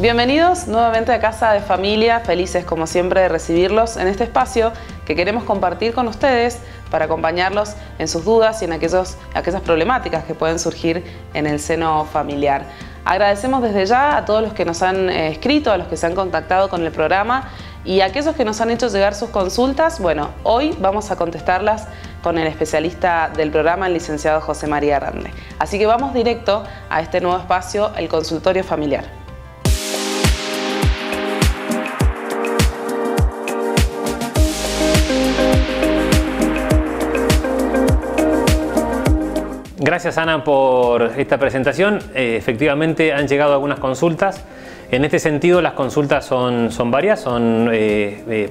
Bienvenidos nuevamente a Casa de Familia, felices como siempre de recibirlos en este espacio que queremos compartir con ustedes para acompañarlos en sus dudas y en aquellas problemáticas que pueden surgir en el seno familiar. Agradecemos desde ya a todos los que nos han escrito, a los que se han contactado con el programa y a aquellos que nos han hecho llegar sus consultas. Bueno, hoy vamos a contestarlas con el especialista del programa, el licenciado José María Randle. Así que vamos directo a este nuevo espacio, el consultorio familiar. Gracias, Ana, por esta presentación. Efectivamente han llegado algunas consultas. En este sentido, las consultas son varias, son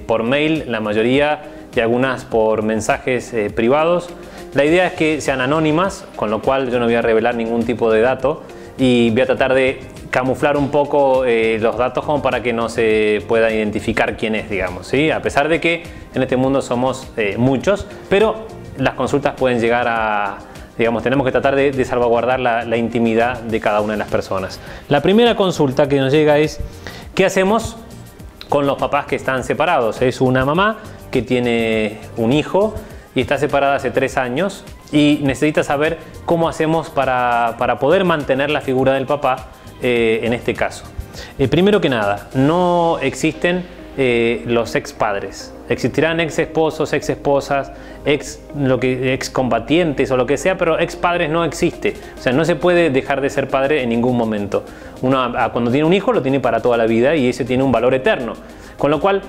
por mail la mayoría y algunas por mensajes privados. La idea es que sean anónimas, con lo cual yo no voy a revelar ningún tipo de dato y voy a tratar de camuflar un poco los datos como para que no se pueda identificar quién es, digamos, ¿sí? A pesar de que en este mundo somos muchos, pero las consultas pueden llegar a... Digamos, tenemos que tratar de salvaguardar la intimidad de cada una de las personas. La primera consulta que nos llega es: ¿qué hacemos con los papás que están separados? Es una mamá que tiene un hijo y está separada hace 3 años y necesita saber cómo hacemos para poder mantener la figura del papá en este caso. Primero que nada, no existen los ex padres. Existirán ex esposos, ex esposas, ex combatientes o lo que sea, pero ex padres no existe. O sea, no se puede dejar de ser padre en ningún momento. Uno cuando tiene un hijo lo tiene para toda la vida y ese tiene un valor eterno. Con lo cual,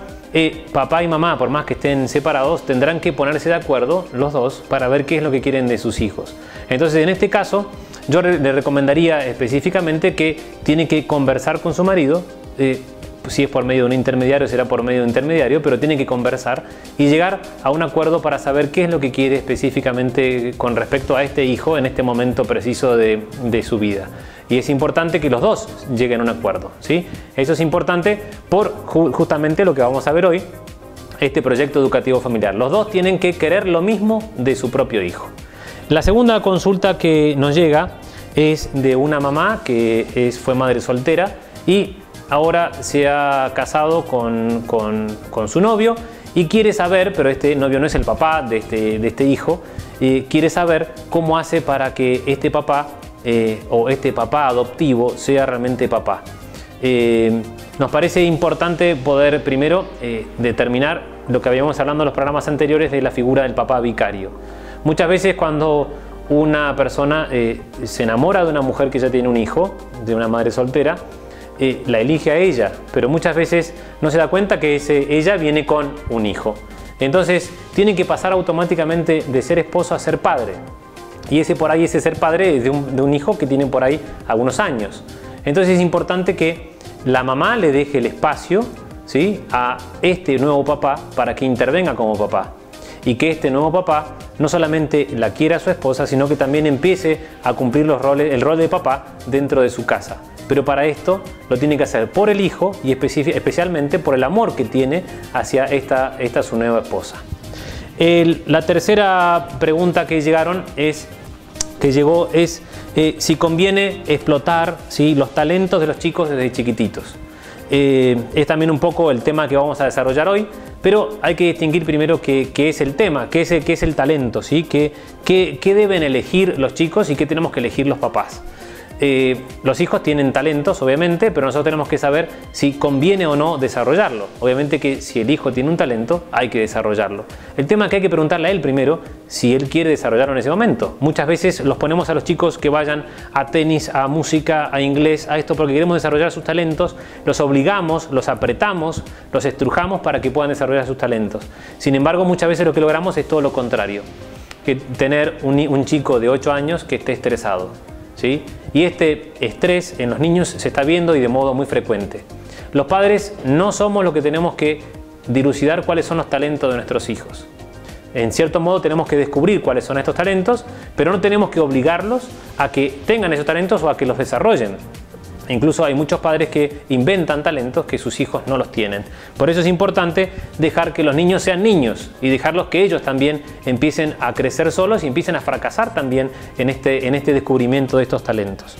papá y mamá, por más que estén separados, tendrán que ponerse de acuerdo los dos para ver qué es lo que quieren de sus hijos. Entonces, en este caso, yo le recomendaría específicamente que tiene que conversar con su marido. Si es por medio de un intermediario, será por medio de un intermediario, pero tiene que conversar y llegar a un acuerdo para saber qué es lo que quiere específicamente con respecto a este hijo en este momento preciso de su vida. Y es importante que los dos lleguen a un acuerdo, ¿sí? Eso es importante por justamente lo que vamos a ver hoy, este proyecto educativo familiar. Los dos tienen que querer lo mismo de su propio hijo. La segunda consulta que nos llega es de una mamá que fue madre soltera y ahora se ha casado con su novio y quiere saber, pero este novio no es el papá de este hijo, quiere saber cómo hace para que este papá o este papá adoptivo sea realmente papá. Nos parece importante poder primero determinar lo que habíamos hablado en los programas anteriores de la figura del papá vicario. Muchas veces cuando una persona se enamora de una mujer que ya tiene un hijo, de una madre soltera, la elige a ella, pero muchas veces no se da cuenta que ella viene con un hijo. Entonces tiene que pasar automáticamente de ser esposo a ser padre. Y ese ser padre de un hijo que tiene por ahí algunos años. Entonces es importante que la mamá le deje el espacio, ¿sí?, a este nuevo papá para que intervenga como papá. Y que este nuevo papá no solamente la quiera a su esposa, sino que también empiece a cumplir el rol de papá dentro de su casa. Pero para esto lo tiene que hacer por el hijo y especialmente por el amor que tiene hacia esta su nueva esposa. La tercera pregunta que llegó es si conviene explotar, ¿sí?, los talentos de los chicos desde chiquititos. Es también un poco el tema que vamos a desarrollar hoy, pero hay que distinguir primero qué es el tema, qué es el talento, ¿sí? ¿Qué deben elegir los chicos y qué tenemos que elegir los papás? Los hijos tienen talentos, obviamente, pero nosotros tenemos que saber si conviene o no desarrollarlo. Obviamente que si el hijo tiene un talento, hay que desarrollarlo. El tema es que hay que preguntarle a él primero si él quiere desarrollarlo en ese momento. Muchas veces los ponemos a los chicos que vayan a tenis, a música, a inglés, a esto porque queremos desarrollar sus talentos, los obligamos, los apretamos, los estrujamos para que puedan desarrollar sus talentos. Sin embargo, muchas veces lo que logramos es todo lo contrario, que tener un chico de 8 años que esté estresado, ¿sí? Y este estrés en los niños se está viendo y de modo muy frecuente. Los padres no somos los que tenemos que dilucidar cuáles son los talentos de nuestros hijos. En cierto modo tenemos que descubrir cuáles son estos talentos, pero no tenemos que obligarlos a que tengan esos talentos o a que los desarrollen. Incluso hay muchos padres que inventan talentos que sus hijos no los tienen. Por eso es importante dejar que los niños sean niños y dejarlos que ellos también empiecen a crecer solos y empiecen a fracasar también en este descubrimiento de estos talentos.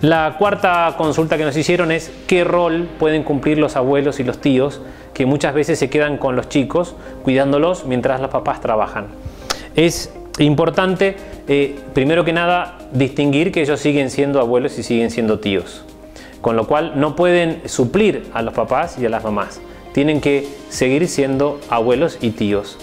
La cuarta consulta que nos hicieron es qué rol pueden cumplir los abuelos y los tíos que muchas veces se quedan con los chicos cuidándolos mientras los papás trabajan. Es importante, primero que nada, distinguir que ellos siguen siendo abuelos y siguen siendo tíos, con lo cual no pueden suplir a los papás y a las mamás. Tienen que seguir siendo abuelos y tíos.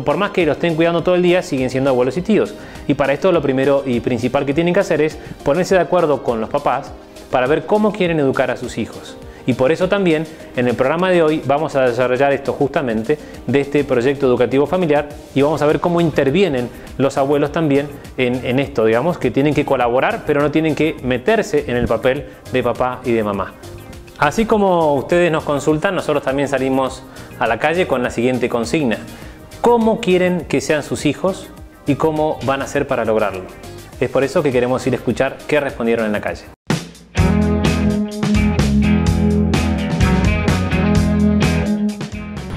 Por más que los estén cuidando todo el día, siguen siendo abuelos y tíos. Y para esto lo primero y principal que tienen que hacer es ponerse de acuerdo con los papás para ver cómo quieren educar a sus hijos. Y por eso también en el programa de hoy vamos a desarrollar esto justamente de este proyecto educativo familiar y vamos a ver cómo intervienen los abuelos también en esto, digamos, que tienen que colaborar pero no tienen que meterse en el papel de papá y de mamá. Así como ustedes nos consultan, nosotros también salimos a la calle con la siguiente consigna. ¿Cómo quieren que sean sus hijos y cómo van a hacer para lograrlo? Es por eso que queremos ir a escuchar qué respondieron en la calle.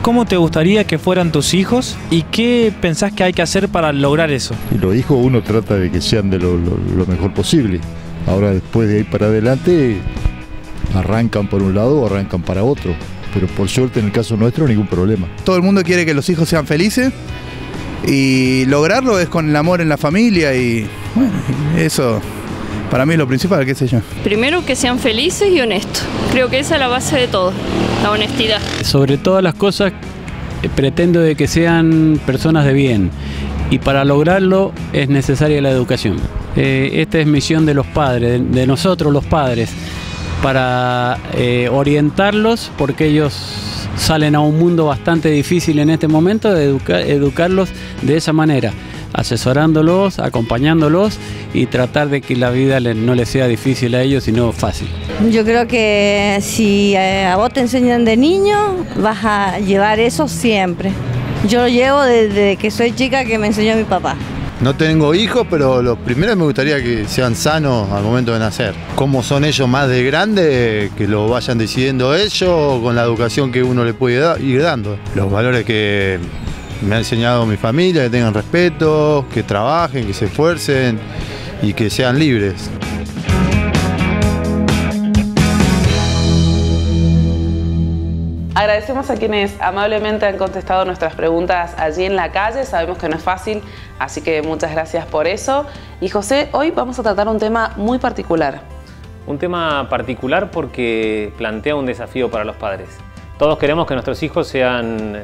¿Cómo te gustaría que fueran tus hijos y qué pensás que hay que hacer para lograr eso? Y los hijos uno trata de que sean de lo mejor posible. Ahora después de ahí para adelante arrancan por un lado o arrancan para otro. Pero por suerte en el caso nuestro ningún problema. Todo el mundo quiere que los hijos sean felices y lograrlo es con el amor en la familia y bueno, eso para mí es lo principal, qué sé yo. Primero que sean felices y honestos. Creo que esa es la base de todo, la honestidad. Sobre todas las cosas pretendo de que sean personas de bien y para lograrlo es necesaria la educación. Esta es misión de los padres, de nosotros los padres, para orientarlos porque ellos salen a un mundo bastante difícil en este momento, de educarlos de esa manera, asesorándolos, acompañándolos y tratar de que la vida no les sea difícil a ellos, sino fácil. Yo creo que si a vos te enseñan de niño, vas a llevar eso siempre. Yo lo llevo desde que soy chica, que me enseñó mi papá. No tengo hijos, pero lo primero me gustaría que sean sanos al momento de nacer. Cómo son ellos más de grandes, que lo vayan decidiendo ellos con la educación que uno le puede ir dando. Los valores que me ha enseñado mi familia, que tengan respeto, que trabajen, que se esfuercen y que sean libres. Agradecemos a quienes amablemente han contestado nuestras preguntas allí en la calle. Sabemos que no es fácil, así que muchas gracias por eso. Y José, hoy vamos a tratar un tema muy particular. Un tema particular porque plantea un desafío para los padres. Todos queremos que nuestros hijos sean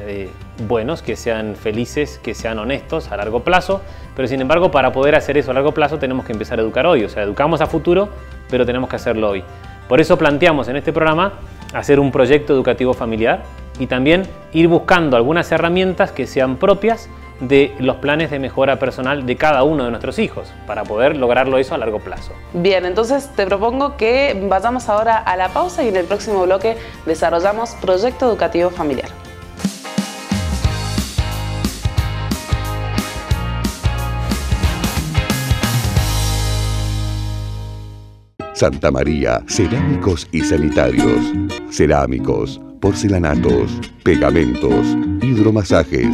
buenos, que sean felices, que sean honestos a largo plazo, pero sin embargo para poder hacer eso a largo plazo tenemos que empezar a educar hoy. O sea, educamos a futuro, pero tenemos que hacerlo hoy. Por eso planteamos en este programa hacer un proyecto educativo familiar y también ir buscando algunas herramientas que sean propias de los planes de mejora personal de cada uno de nuestros hijos para poder lograrlo eso a largo plazo. Bien, entonces te propongo que vayamos ahora a la pausa y en el próximo bloque desarrollamos Proyecto Educativo Familiar. Santa María, cerámicos y sanitarios. Cerámicos, porcelanatos, pegamentos, hidromasajes,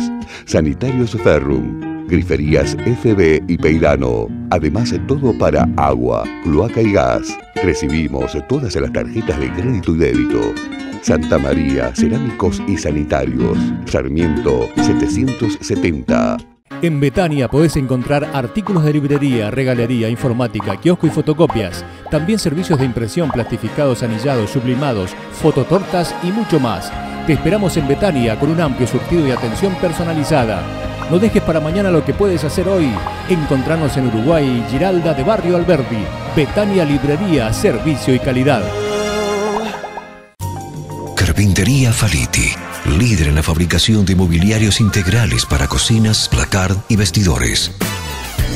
sanitarios Ferrum, griferías FB y Peirano. Además, todo para agua, cloaca y gas. Recibimos todas las tarjetas de crédito y débito. Santa María, cerámicos y sanitarios. Sarmiento 770. En Betania podés encontrar artículos de librería, regalería, informática, kiosco y fotocopias. También servicios de impresión, plastificados, anillados, sublimados, fototortas y mucho más. Te esperamos en Betania con un amplio surtido y atención personalizada. No dejes para mañana lo que puedes hacer hoy. Encontrarnos en Uruguay, Giralda de Barrio Alberdi. Betania Librería, servicio y calidad. Carpintería Faliti, líder en la fabricación de mobiliarios integrales para cocinas, placard y vestidores.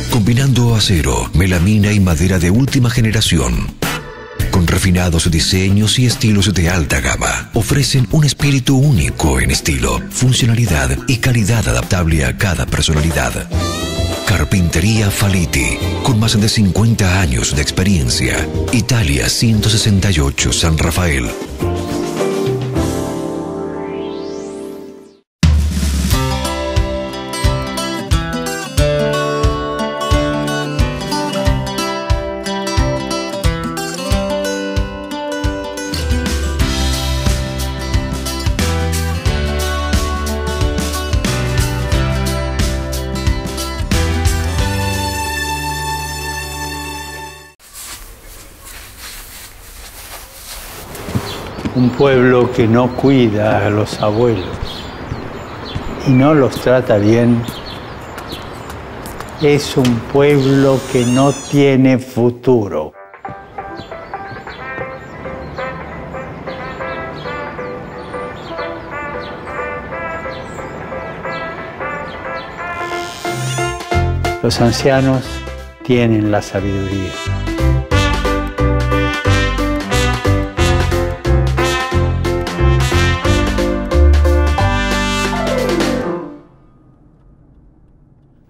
Combinando acero, melamina y madera de última generación. Con refinados diseños y estilos de alta gama, ofrecen un espíritu único en estilo, funcionalidad y calidad adaptable a cada personalidad. Carpintería Faliti, con más de 50 años de experiencia. Italia 168 San Rafael. Un pueblo que no cuida a los abuelos y no los trata bien es un pueblo que no tiene futuro. Los ancianos tienen la sabiduría.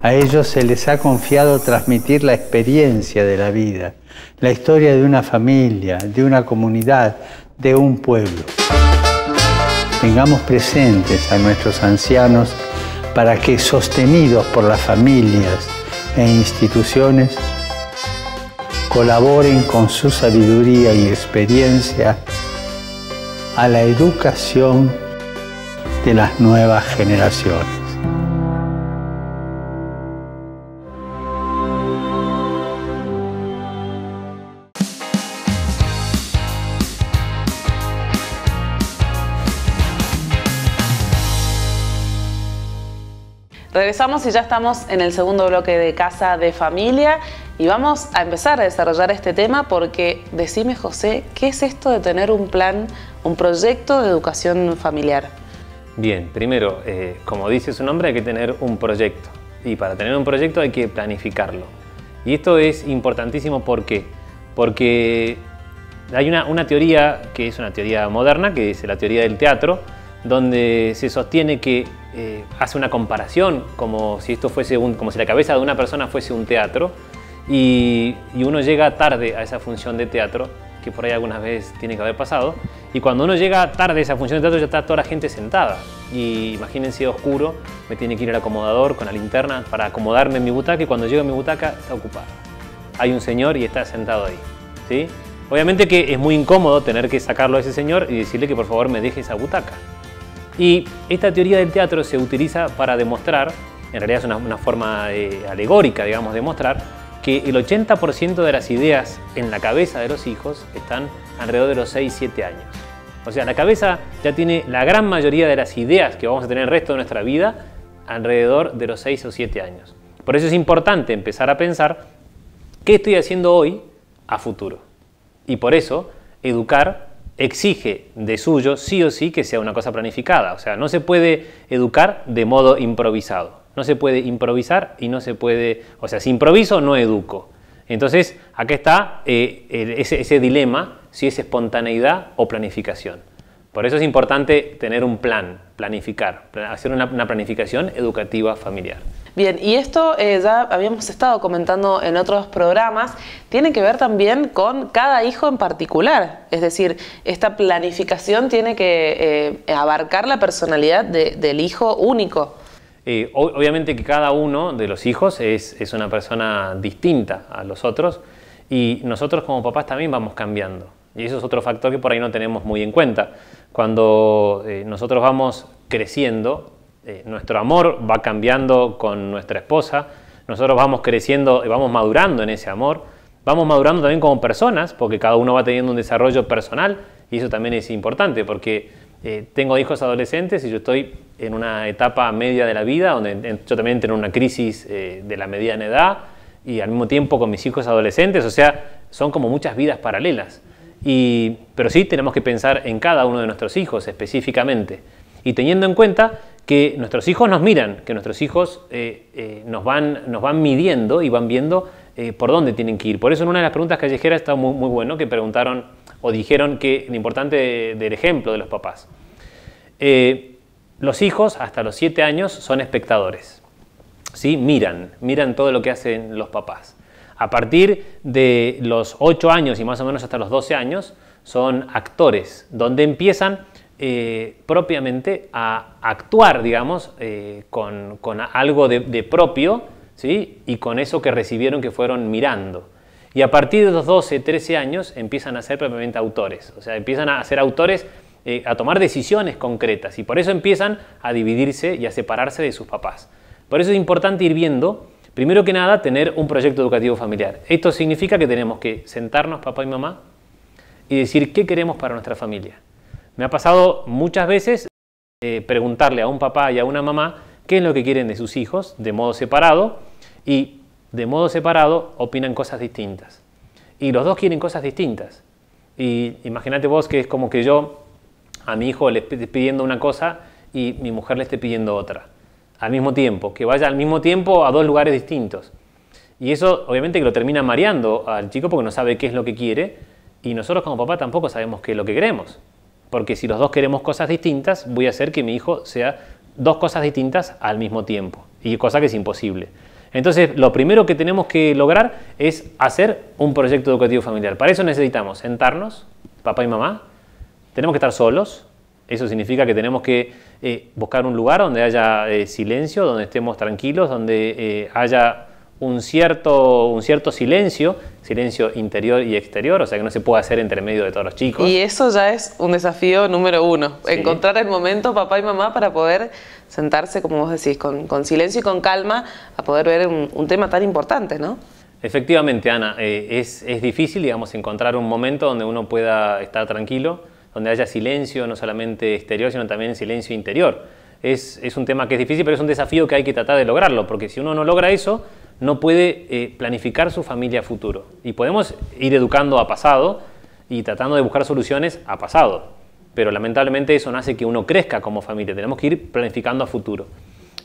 A ellos se les ha confiado transmitir la experiencia de la vida, la historia de una familia, de una comunidad, de un pueblo. Tengamos presentes a nuestros ancianos para que, sostenidos por las familias e instituciones, colaboren con su sabiduría y experiencia a la educación de las nuevas generaciones. Regresamos y ya estamos en el segundo bloque de Casa de Familia y vamos a empezar a desarrollar este tema porque, decime José, ¿qué es esto de tener un plan, un proyecto de educación familiar? Bien, primero, como dice su nombre, hay que tener un proyecto y para tener un proyecto hay que planificarlo. Y esto es importantísimo, ¿por qué? Porque hay una teoría que es una teoría moderna, que es la teoría del teatro, donde se sostiene que hace una comparación como si esto fuese como si la cabeza de una persona fuese un teatro y uno llega tarde a esa función de teatro, que por ahí algunas veces tiene que haber pasado, y cuando uno llega tarde a esa función de teatro ya está toda la gente sentada y imagínense oscuro, me tiene que ir al acomodador con la linterna para acomodarme en mi butaca y cuando llego a mi butaca está ocupada. Hay un señor y está sentado ahí, ¿sí? Obviamente que es muy incómodo tener que sacarlo a ese señor y decirle que por favor me deje esa butaca. Y esta teoría del teatro se utiliza para demostrar, en realidad es una forma alegórica, digamos, de mostrar que el 80% de las ideas en la cabeza de los hijos están alrededor de los 6-7 años. O sea, la cabeza ya tiene la gran mayoría de las ideas que vamos a tener el resto de nuestra vida alrededor de los 6 o 7 años. Por eso es importante empezar a pensar qué estoy haciendo hoy a futuro. Y por eso educar exige de suyo sí o sí que sea una cosa planificada. O sea, no se puede educar de modo improvisado. No se puede improvisar y no se puede... O sea, si improviso no educo. Entonces, acá está ese dilema, si es espontaneidad o planificación. Por eso es importante tener un plan, planificar, hacer una planificación educativa familiar. Bien, y esto ya habíamos estado comentando en otros programas, tiene que ver también con cada hijo en particular. Es decir, esta planificación tiene que abarcar la personalidad del hijo único. Obviamente que cada uno de los hijos es una persona distinta a los otros y nosotros como papás también vamos cambiando. Y eso es otro factor que por ahí no tenemos muy en cuenta. Cuando nosotros vamos creciendo, nuestro amor va cambiando con nuestra esposa, nosotros vamos creciendo y vamos madurando en ese amor, vamos madurando también como personas, porque cada uno va teniendo un desarrollo personal y eso también es importante, porque tengo hijos adolescentes y yo estoy en una etapa media de la vida, donde yo también tengo una crisis de la mediana edad y al mismo tiempo con mis hijos adolescentes, o sea, son como muchas vidas paralelas. Pero sí tenemos que pensar en cada uno de nuestros hijos específicamente y teniendo en cuenta que nuestros hijos nos miran, que nuestros hijos nos van midiendo y van viendo por dónde tienen que ir. Por eso en una de las preguntas callejeras está muy bueno que preguntaron o dijeron que lo importante del ejemplo de los papás. Los hijos hasta los 7 años son espectadores, ¿sí? Miran todo lo que hacen los papás. A partir de los 8 años y más o menos hasta los 12 años son actores, donde empiezan propiamente a actuar, digamos, con algo de propio, ¿sí? Y con eso que recibieron que fueron mirando. Y a partir de los 12, 13 años empiezan a ser propiamente autores, o sea, empiezan a ser autores, a tomar decisiones concretas y por eso empiezan a dividirse y a separarse de sus papás. Por eso es importante ir viendo, primero que nada, tener un proyecto educativo familiar. Esto significa que tenemos que sentarnos papá y mamá y decir qué queremos para nuestra familia. Me ha pasado muchas veces preguntarle a un papá y a una mamá qué es lo que quieren de sus hijos de modo separado, y de modo separado opinan cosas distintas. Y los dos quieren cosas distintas. Y imagínate vos que es como que yo a mi hijo le esté pidiendo una cosa y mi mujer le esté pidiendo otra. Al mismo tiempo, que vaya al mismo tiempo a dos lugares distintos. Y eso obviamente que lo termina mareando al chico porque no sabe qué es lo que quiere, y nosotros como papá tampoco sabemos qué es lo que queremos. Porque si los dos queremos cosas distintas, voy a hacer que mi hijo sea dos cosas distintas al mismo tiempo, y cosa que es imposible. Entonces, lo primero que tenemos que lograr es hacer un proyecto educativo familiar. Para eso necesitamos sentarnos, papá y mamá, tenemos que estar solos, eso significa que tenemos que buscar un lugar donde haya silencio, donde estemos tranquilos, donde haya un cierto silencio interior y exterior, o sea que no se puede hacer entre medio de todos los chicos. Y eso ya es un desafío número uno, sí. Encontrar el momento papá y mamá para poder sentarse, como vos decís, con silencio y con calma, a poder ver un tema tan importante, ¿no? Efectivamente, Ana, es difícil, digamos, encontrar un momento donde uno pueda estar tranquilo, donde haya silencio, no solamente exterior, sino también silencio interior. Es un tema que es difícil, pero es un desafío que hay que tratar de lograrlo, porque si uno no logra eso, no puede planificar su familia a futuro. Y podemos ir educando a pasado y tratando de buscar soluciones a pasado. Pero lamentablemente eso no hace que uno crezca como familia. Tenemos que ir planificando a futuro.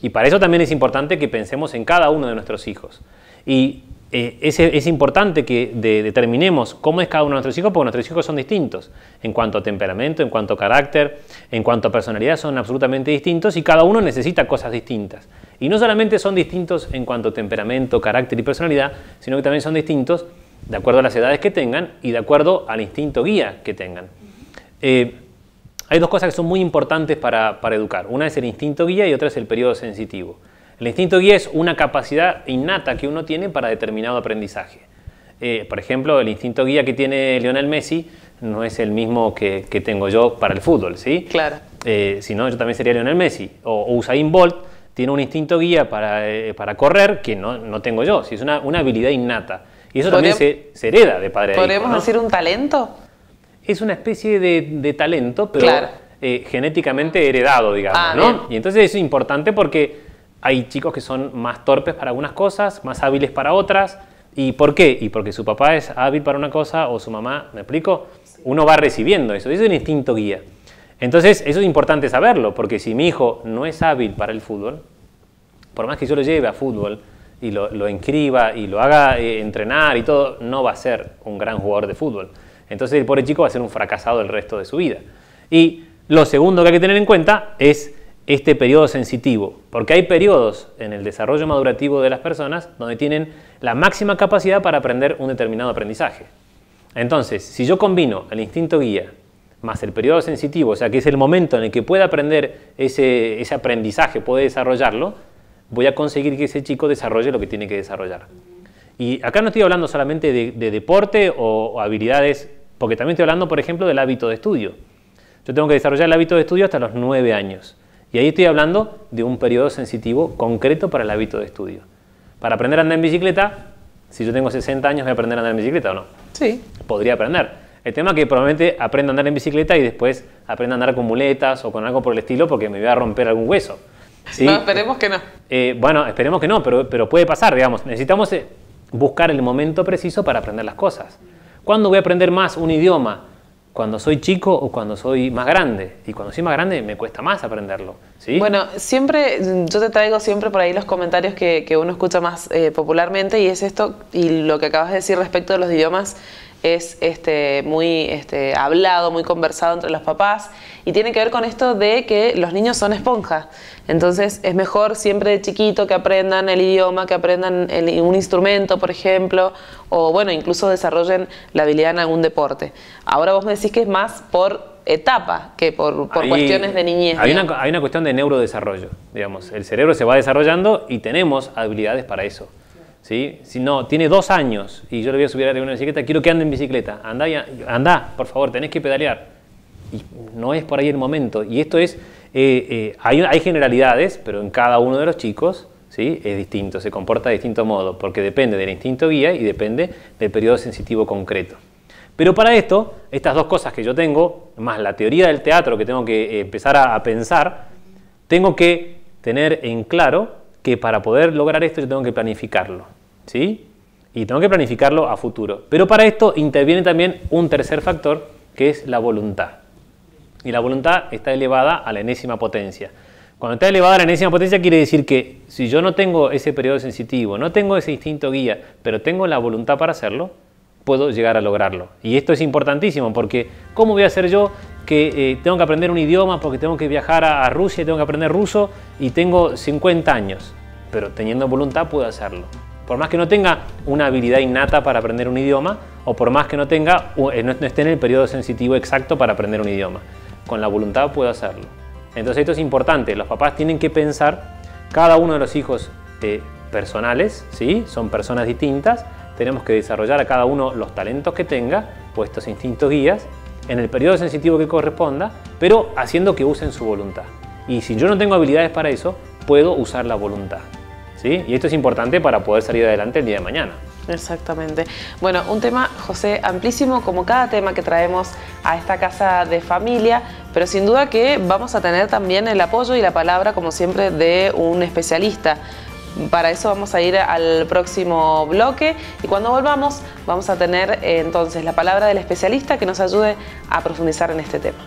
Y para eso también es importante que pensemos en cada uno de nuestros hijos. Y es importante que determinemos cómo es cada uno de nuestros hijos, porque nuestros hijos son distintos. En cuanto a temperamento, en cuanto a carácter, en cuanto a personalidad, son absolutamente distintos y cada uno necesita cosas distintas. Y no solamente son distintos en cuanto a temperamento, carácter y personalidad, sino que también son distintos de acuerdo a las edades que tengan y de acuerdo al instinto guía que tengan. Hay dos cosas que son muy importantes para educar. Una es el instinto guía y otra es el periodo sensitivo. El instinto guía es una capacidad innata que uno tiene para determinado aprendizaje. Por ejemplo, el instinto guía que tiene Lionel Messi no es el mismo que tengo yo para el fútbol, ¿sí? Claro. Si no, yo también sería Lionel Messi. O Usain Bolt tiene un instinto guía para correr que no tengo yo. ¿Sí? Es una habilidad innata. Y eso también se hereda de padre a hijo, ¿podríamos decir un talento? Es una especie de talento, pero claro. Genéticamente heredado, digamos, ¿no? Bien. Y entonces eso es importante porque hay chicos que son más torpes para algunas cosas, más hábiles para otras. ¿Y por qué? Y porque su papá es hábil para una cosa o su mamá, ¿me explico? Uno va recibiendo eso. Eso es el instinto guía. Entonces, eso es importante saberlo, porque si mi hijo no es hábil para el fútbol, por más que yo lo lleve a fútbol y lo inscriba y lo haga entrenar y todo, no va a ser un gran jugador de fútbol. Entonces el pobre chico va a ser un fracasado el resto de su vida. Y lo segundo que hay que tener en cuenta es este periodo sensitivo, porque hay periodos en el desarrollo madurativo de las personas donde tienen la máxima capacidad para aprender un determinado aprendizaje. Entonces, si yo combino el instinto guía más el periodo sensitivo, o sea que es el momento en el que puede aprender ese aprendizaje, puede desarrollarlo, voy a conseguir que ese chico desarrolle lo que tiene que desarrollar. Y acá no estoy hablando solamente de deporte o habilidades, porque también estoy hablando, por ejemplo, del hábito de estudio. Yo tengo que desarrollar el hábito de estudio hasta los 9 años. Y ahí estoy hablando de un periodo sensitivo concreto para el hábito de estudio. Para aprender a andar en bicicleta, si yo tengo 60 años, ¿voy a aprender a andar en bicicleta o no? Sí. Podría aprender. El tema es que probablemente aprenda a andar en bicicleta y después aprenda a andar con muletas o con algo por el estilo porque me voy a romper algún hueso. ¿Sí? No, esperemos que no. Bueno, esperemos que no, pero puede pasar, digamos. Necesitamos buscar el momento preciso para aprender las cosas. ¿Cuándo voy a aprender más un idioma? ¿Cuando soy chico o cuando soy más grande? Y cuando soy más grande me cuesta más aprenderlo, ¿sí? Bueno, siempre, yo te traigo siempre por ahí los comentarios que uno escucha más popularmente, y es esto, y lo que acabas de decir respecto de los idiomas es muy hablado, muy conversado entre los papás, y tiene que ver con esto de que los niños son esponjas. Entonces es mejor siempre de chiquito que aprendan el idioma, que aprendan un instrumento, por ejemplo, o bueno, incluso desarrollen la habilidad en algún deporte. Ahora vos me decís que es más por etapa que por cuestiones de niñez. Hay una cuestión de neurodesarrollo, digamos. El cerebro se va desarrollando y tenemos habilidades para eso. ¿Sí? Si no, tiene 2 años y yo le voy a subir a una bicicleta, quiero que ande en bicicleta. Andá, por favor, tenés que pedalear. Y no es por ahí el momento. Y esto es, hay generalidades, pero en cada uno de los chicos, ¿sí? Es distinto, se comporta de distinto modo, porque depende del instinto guía y depende del periodo sensitivo concreto. Pero para esto, estas dos cosas que yo tengo, más la teoría del teatro que tengo que empezar a pensar, tengo que tener en claro que para poder lograr esto yo tengo que planificarlo, ¿sí? Y tengo que planificarlo a futuro. Pero para esto interviene también un tercer factor, que es la voluntad. Y la voluntad está elevada a la enésima potencia. Cuando está elevada a la enésima potencia quiere decir que si yo no tengo ese periodo sensitivo, no tengo ese instinto guía, pero tengo la voluntad para hacerlo, puedo llegar a lograrlo. Y esto es importantísimo porque ¿cómo voy a hacer yo que tengo que aprender un idioma porque tengo que viajar a Rusia y tengo que aprender ruso y tengo 50 años? Pero teniendo voluntad puedo hacerlo. Por más que no tenga una habilidad innata para aprender un idioma o por más que no tenga, no esté en el periodo sensitivo exacto para aprender un idioma. Con la voluntad puedo hacerlo. Entonces esto es importante. Los papás tienen que pensar, cada uno de los hijos personales, ¿sí? Son personas distintas. Tenemos que desarrollar a cada uno los talentos que tenga, o estos instintos guías, en el periodo sensitivo que corresponda, pero haciendo que usen su voluntad. Y si yo no tengo habilidades para eso, puedo usar la voluntad, ¿sí? Y esto es importante para poder salir adelante el día de mañana. Exactamente. Bueno, un tema, José, amplísimo como cada tema que traemos a esta casa de familia, pero sin duda que vamos a tener también el apoyo y la palabra, como siempre, de un especialista. Para eso vamos a ir al próximo bloque y cuando volvamos vamos a tener entonces la palabra del especialista que nos ayude a profundizar en este tema.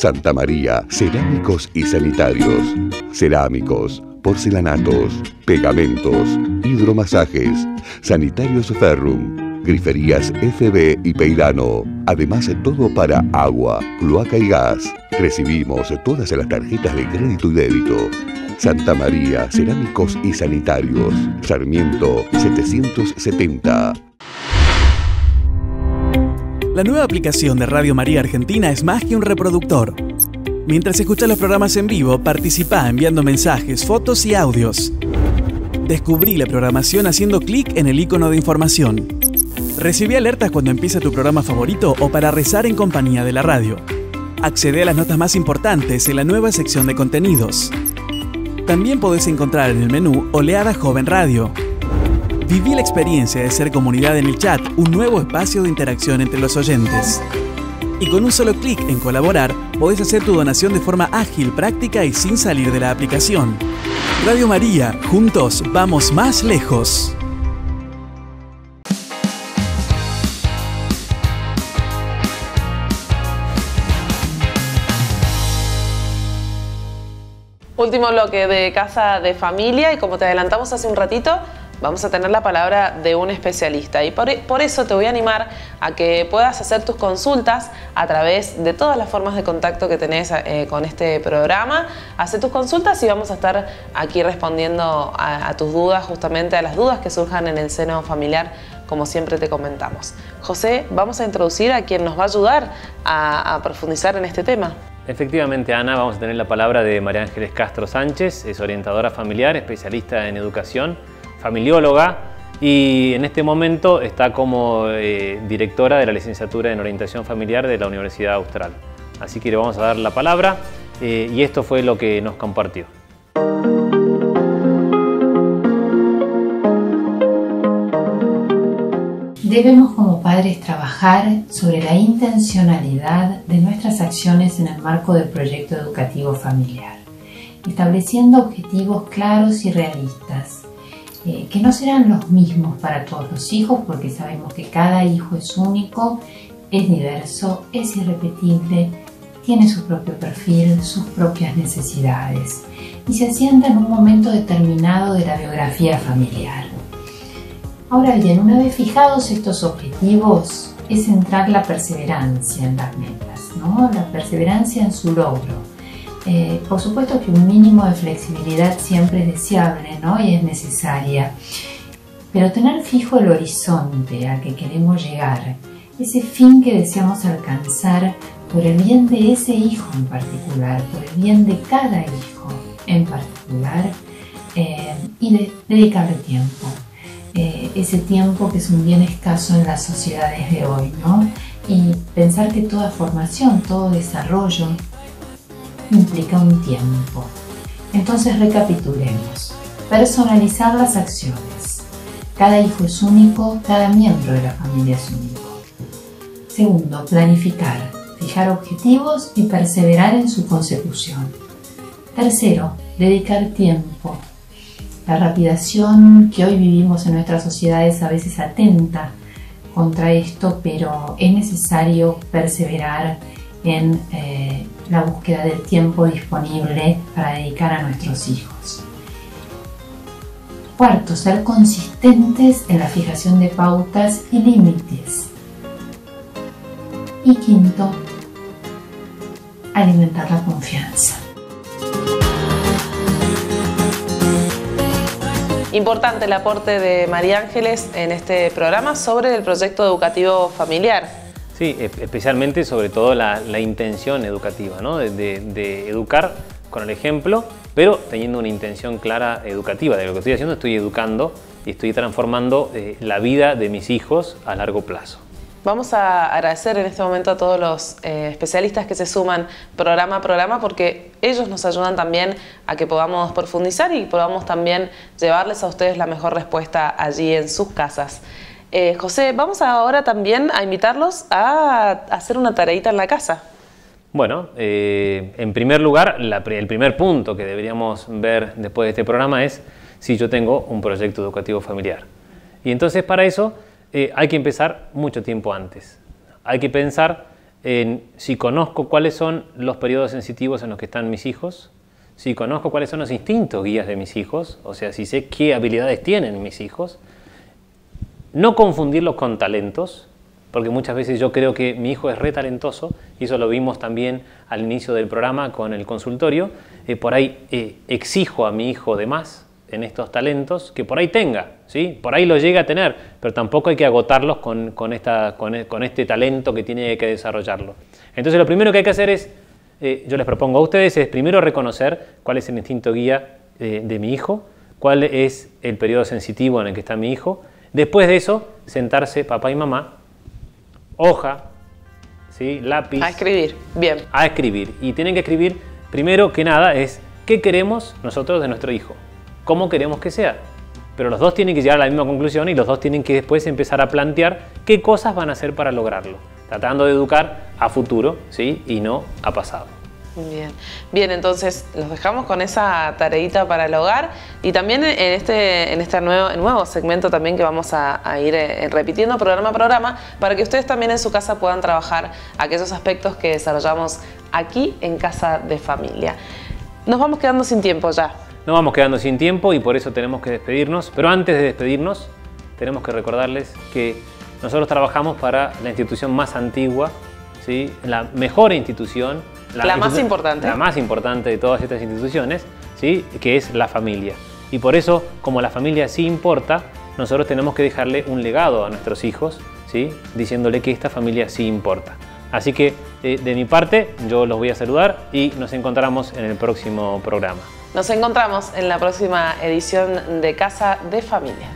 Santa María, cerámicos y sanitarios. Cerámicos, porcelanatos, pegamentos, hidromasajes, sanitarios Ferrum, griferías FB y Peirano. Además, todo para agua, cloaca y gas. Recibimos todas las tarjetas de crédito y débito. Santa María, cerámicos y sanitarios. Sarmiento 770. La nueva aplicación de Radio María Argentina es más que un reproductor. Mientras escuchas los programas en vivo, participa enviando mensajes, fotos y audios. Descubrí la programación haciendo clic en el icono de información. Recibí alertas cuando empieza tu programa favorito o para rezar en compañía de la radio. Accede a las notas más importantes en la nueva sección de contenidos. También podés encontrar en el menú Oleada Joven Radio. Viví la experiencia de ser comunidad en el chat, un nuevo espacio de interacción entre los oyentes. Y con un solo clic en colaborar, podés hacer tu donación de forma ágil, práctica y sin salir de la aplicación. Radio María, juntos vamos más lejos. Último bloque de Casa de Familia y como te adelantamos hace un ratito, vamos a tener la palabra de un especialista y por eso te voy a animar a que puedas hacer tus consultas a través de todas las formas de contacto que tenés con este programa. Haz tus consultas y vamos a estar aquí respondiendo a tus dudas, justamente a las dudas que surjan en el seno familiar, como siempre te comentamos. José, vamos a introducir a quien nos va a ayudar a profundizar en este tema. Efectivamente, Ana, vamos a tener la palabra de María Ángeles Castro Sánchez, es orientadora familiar, especialista en educación, familióloga y en este momento está como directora de la licenciatura en orientación familiar de la Universidad Austral. Así que le vamos a dar la palabra y esto fue lo que nos compartió. Debemos como padres trabajar sobre la intencionalidad de nuestras acciones en el marco del proyecto educativo familiar, estableciendo objetivos claros y realistas, que no serán los mismos para todos los hijos, porque sabemos que cada hijo es único, es diverso, es irrepetible, tiene su propio perfil, sus propias necesidades y se asienta en un momento determinado de la biografía familiar. Ahora bien, una vez fijados estos objetivos, es centrar la perseverancia en las metas, ¿no? La perseverancia en su logro. Por supuesto que un mínimo de flexibilidad siempre es deseable, ¿no? Y es necesaria. Pero tener fijo el horizonte al que queremos llegar ese fin que deseamos alcanzar por el bien de ese hijo en particular, por el bien de cada hijo en particular, y dedicarle tiempo. Ese tiempo que es un bien escaso en las sociedades de hoy, ¿no? Y pensar que toda formación, todo desarrollo implica un tiempo. Entonces recapitulemos. Personalizar las acciones. Cada hijo es único, cada miembro de la familia es único. Segundo, planificar, fijar objetivos y perseverar en su consecución. Tercero, dedicar tiempo. La rapidación que hoy vivimos en nuestras sociedades a veces atenta contra esto, pero es necesario perseverar en la búsqueda del tiempo disponible para dedicar a nuestros hijos. Cuarto, ser consistentes en la fijación de pautas y límites. Y quinto, alimentar la confianza. Importante el aporte de María Ángeles en este programa sobre el proyecto educativo familiar. Sí, especialmente sobre todo la intención educativa, ¿no? de educar con el ejemplo, pero teniendo una intención clara educativa. De lo que estoy haciendo, estoy educando y estoy transformando la vida de mis hijos a largo plazo. Vamos a agradecer en este momento a todos los especialistas que se suman programa a programa, porque ellos nos ayudan también a que podamos profundizar y podamos también llevarles a ustedes la mejor respuesta allí en sus casas. José, vamos ahora también a invitarlos a hacer una tareita en la casa. Bueno, en primer lugar, el primer punto que deberíamos ver después de este programa es si yo tengo un proyecto educativo familiar. Y entonces para eso hay que empezar mucho tiempo antes. Hay que pensar en si conozco cuáles son los periodos sensitivos en los que están mis hijos, si conozco cuáles son los instintos guías de mis hijos, o sea, si sé qué habilidades tienen mis hijos. No confundirlos con talentos, porque muchas veces yo creo que mi hijo es re talentoso, y eso lo vimos también al inicio del programa con el consultorio. Por ahí exijo a mi hijo de más en estos talentos que por ahí tenga, ¿sí? Por ahí lo llega a tener, pero tampoco hay que agotarlos con este talento que tiene que desarrollarlo. Entonces lo primero que hay que hacer es, yo les propongo a ustedes, es primero reconocer cuál es el instinto guía de mi hijo, cuál es el periodo sensitivo en el que está mi hijo. Después de eso, sentarse papá y mamá, hoja, ¿sí? Lápiz. A escribir, bien. A escribir. Y tienen que escribir, primero que nada, es qué queremos nosotros de nuestro hijo, cómo queremos que sea. Pero los dos tienen que llegar a la misma conclusión y los dos tienen que después empezar a plantear qué cosas van a hacer para lograrlo, tratando de educar a futuro, ¿sí? Y no a pasado. Bien, bien, entonces los dejamos con esa tareita para el hogar, y también en este nuevo segmento también que vamos a ir repitiendo programa a programa, para que ustedes también en su casa puedan trabajar aquellos aspectos que desarrollamos aquí en Casa de Familia. Nos vamos quedando sin tiempo ya. Nos vamos quedando sin tiempo y por eso tenemos que despedirnos, pero antes de despedirnos tenemos que recordarles que nosotros trabajamos para la institución más antigua, ¿sí? La mejor institución, la más importante. La más importante de todas estas instituciones, ¿sí? Que es la familia. Y por eso, como la familia sí importa, nosotros tenemos que dejarle un legado a nuestros hijos, ¿sí? Diciéndole que esta familia sí importa. Así que, de mi parte, yo los voy a saludar y nos encontramos en el próximo programa. Nos encontramos en la próxima edición de Casa de Familia.